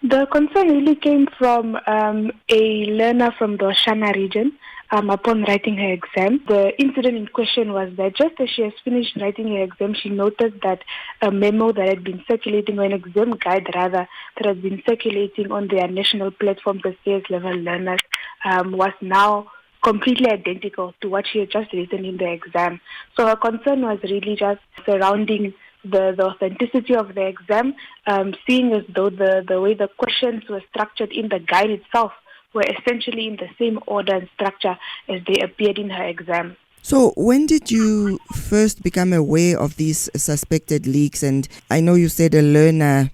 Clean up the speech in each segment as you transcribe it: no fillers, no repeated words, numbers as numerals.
The concern really came from a learner from the Oshana region upon writing her exam. The incident in question was that just as she has finished writing her exam, she noticed that a memo that had been circulating, or an exam guide rather, that had been circulating on their national platform for CS level learners was now completely identical to what she had just written in the exam. So her concern was really just surrounding the authenticity of the exam, seeing as though the way the questions were structured in the guide itself were essentially in the same order and structure as they appeared in her exam. So when did you first become aware of these suspected leaks? And I know you said a learner,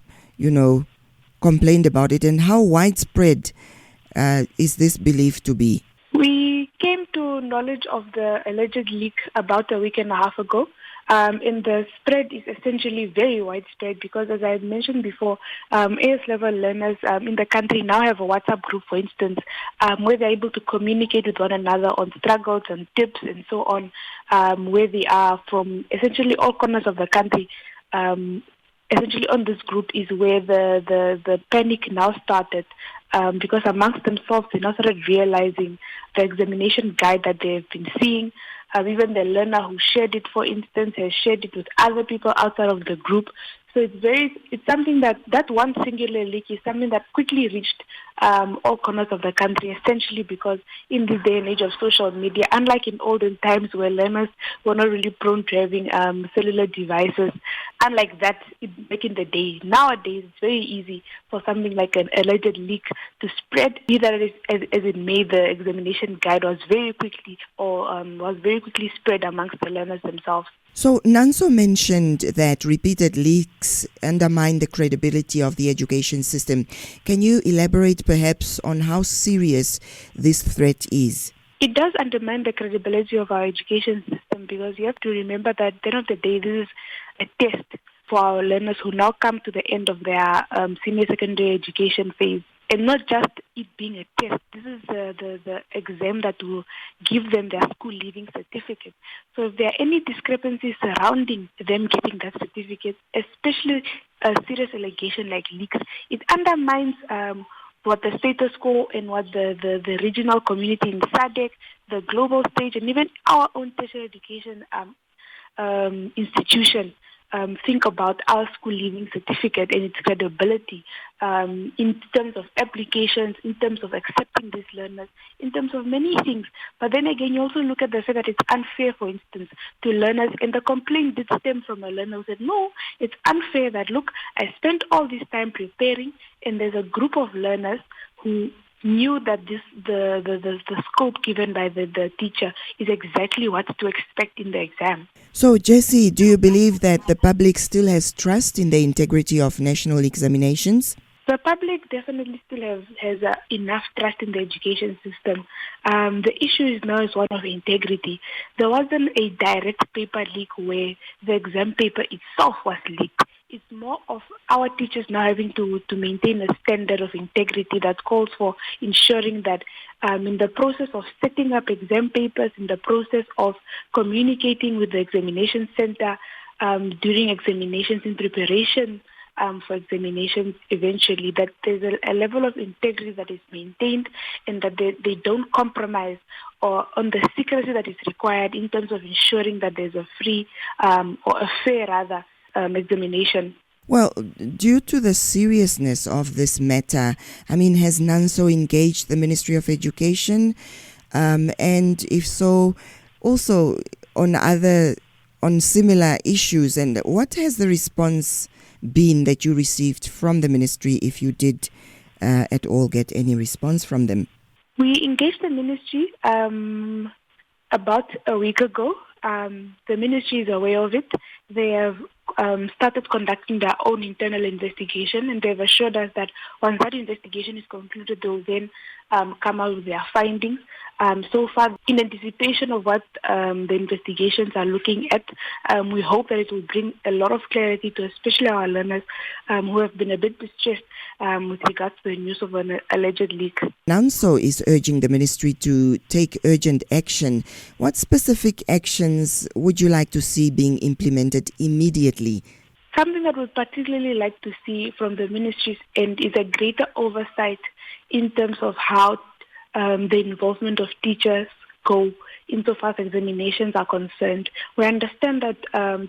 complained about it. And how widespread is this believed to be? We came to knowledge of the alleged leak about a week and a half ago. And the spread is essentially very widespread because, as I had mentioned before, AS level learners in the country now have a WhatsApp group, for instance, where they're able to communicate with one another on struggles and tips and so on, where they are from essentially all corners of the country. Essentially on this group is where the panic now started, because amongst themselves they now started realizing the examination guide that they have been seeing. Even the learner who shared it, for instance, has shared it with other people outside of the group. So it's something that one singular leak is something that quickly reached all corners of the country, essentially because in this day and age of social media, unlike in olden times where learners were not really prone to having cellular devices, unlike that back in the day, nowadays it's very easy for something like an alleged leak to spread, either as it may the examination guide was very quickly spread amongst the learners themselves. So NANSO mentioned that repeated leaks undermine the credibility of the education system. Can you elaborate perhaps on how serious this threat is? It does undermine the credibility of our education system because you have to remember that at the end of the day, this is a test for our learners who now come to the end of their senior secondary education phase. And not just it being a test. This is the exam that will give them their school leaving certificate. So if there are any discrepancies surrounding them getting that certificate, especially a serious allegation like leaks, it undermines what the status quo and what the regional community in SADC, the global stage, and even our own tertiary education institution think about our school leaving certificate and its credibility in terms of applications, in terms of accepting these learners, in terms of many things. But then again, you also look at the fact that it's unfair, for instance, to learners. And the complaint did stem from a learner who said, no, it's unfair that, look, I spent all this time preparing and there's a group of learners who knew that the scope given by the teacher is exactly what to expect in the exam. So, Jessy, do you believe that the public still has trust in the integrity of national examinations? The public definitely still has enough trust in the education system. The issue is now is one of integrity. There wasn't a direct paper leak where the exam paper itself was leaked. It's more of our teachers now having to maintain a standard of integrity that calls for ensuring that in the process of setting up exam papers, in the process of communicating with the examination center during examinations in preparation for examinations eventually, that there's a level of integrity that is maintained and that they don't compromise or on the secrecy that is required in terms of ensuring that there's a free or a fair rather examination. Well, due to the seriousness of this matter, has NANSO engaged the Ministry of Education? And if so, also on similar issues? And what has the response been that you received from the ministry, if you did at all get any response from them? We engaged the ministry about a week ago. The ministry is aware of it. They have started conducting their own internal investigation, and they've assured us that once that investigation is concluded, they will then come out with their findings. So far, in anticipation of what the investigations are looking at, we hope that it will bring a lot of clarity to especially our learners who have been a bit distressed with regards to the news of an alleged leak. NANSO is urging the ministry to take urgent action. What specific actions would you like to see being implemented immediately? Something that we'd particularly like to see from the ministry's end is a greater oversight in terms of how the involvement of teachers go insofar as examinations are concerned. We understand that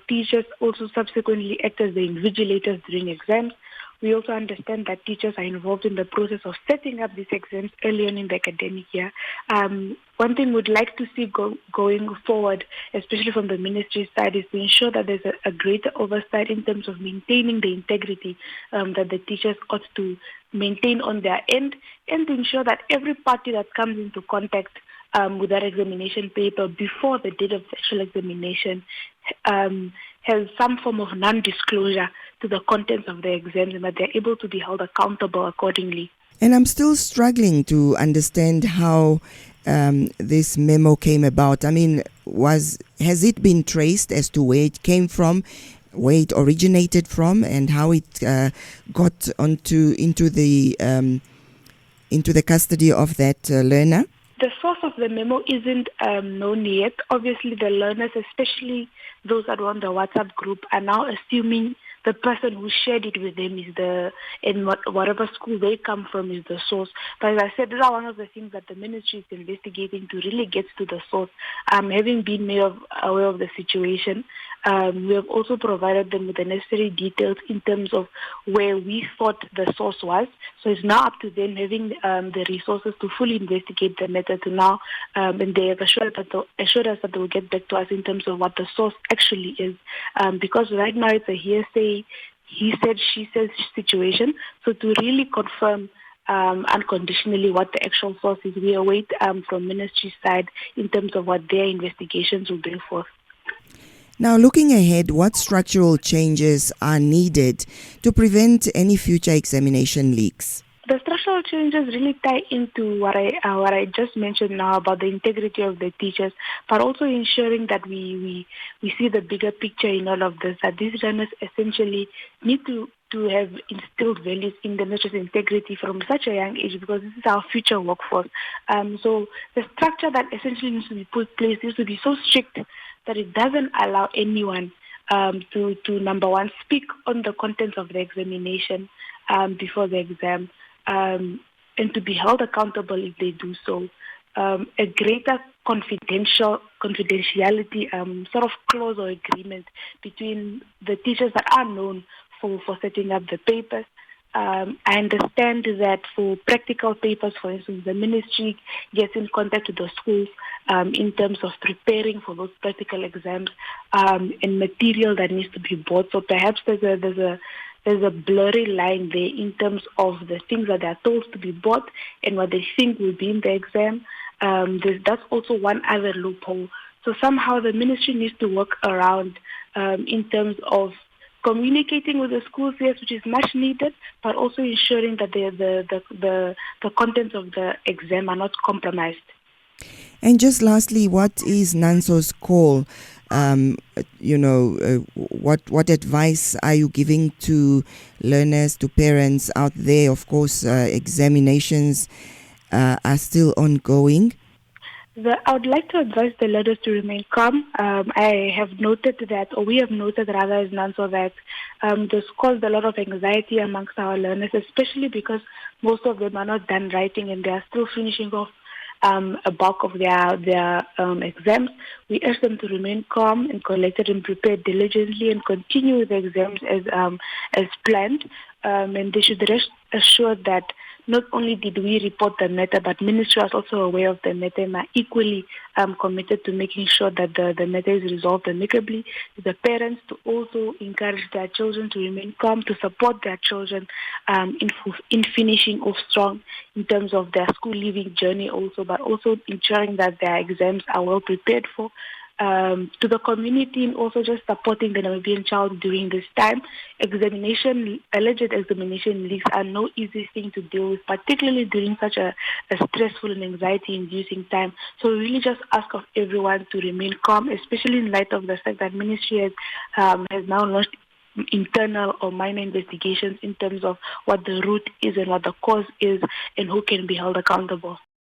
teachers also subsequently act as the invigilators during exams. We also understand that teachers are involved in the process of setting up these exams early on in the academic year. One thing we'd like to see going forward, especially from the ministry side, is to ensure that there's a greater oversight in terms of maintaining the integrity that the teachers ought to maintain on their end, and to ensure that every party that comes into contact with that examination paper before the date of the actual examination has some form of non-disclosure to the contents of the exams, and that they're able to be held accountable accordingly. And I'm still struggling to understand how this memo came about. I mean, has it been traced as to where it came from, where it originated from, and how it got into the custody of that learner? The source of the memo isn't known yet. Obviously, the learners, especially those that were on the WhatsApp group, are now assuming the person who shared it with them is whatever school they come from is the source. But as I said, these are one of the things that the ministry is investigating to really get to the source. Having been made aware of the situation, we have also provided them with the necessary details in terms of where we thought the source was. So it's now up to them having the resources to fully investigate the matter to now, and they have assured us that they will get back to us in terms of what the source actually is. Because right now it's a hearsay, he said, she says situation. So to really confirm unconditionally what the actual source is, we await from ministry side in terms of what their investigations will bring forth. Now, looking ahead, what structural changes are needed to prevent any future examination leaks? The structural changes really tie into what I just mentioned now about the integrity of the teachers, but also ensuring that we see the bigger picture in all of this, that these learners essentially need to have instilled values in them, such as integrity from such a young age, because this is our future workforce. So the structure that essentially needs to be put in place needs to be so strict that it doesn't allow anyone to number one, speak on the contents of the examination before the exam, and to be held accountable if they do so. A greater confidentiality sort of clause or agreement between the teachers that are known for setting up the papers. I understand that for practical papers, for instance, the ministry gets in contact with the schools in terms of preparing for those practical exams and material that needs to be bought. So perhaps there's a blurry line there in terms of the things that they are told to be bought and what they think will be in the exam. That's also one other loophole. So somehow the ministry needs to work around in terms of communicating with the schools, yes, which is much needed, but also ensuring that the contents of the exam are not compromised. And just lastly, what is NANSO's call? What advice are you giving to learners, to parents out there? Of course, examinations are still ongoing. I would like to advise the learners to remain calm. We have noted rather as NANSO that this caused a lot of anxiety amongst our learners, especially because most of them are not done writing and they are still finishing off a bulk of their exams. We urge them to remain calm and collected and prepared diligently and continue with the exams as planned. And they should rest assured that not only did we report the matter, but ministry was also aware of the matter and are equally committed to making sure that the matter is resolved amicably. The parents to also encourage their children to remain calm, to support their children in finishing off strong in terms of their school leaving journey also, but also ensuring that their exams are well prepared for. To the community and also just supporting the Namibian child during this time. Alleged examination leaks are no easy thing to deal with, particularly during such a stressful and anxiety-inducing time. So we really just ask of everyone to remain calm, especially in light of the fact that ministry has now launched internal or minor investigations in terms of what the root is and what the cause is and who can be held accountable.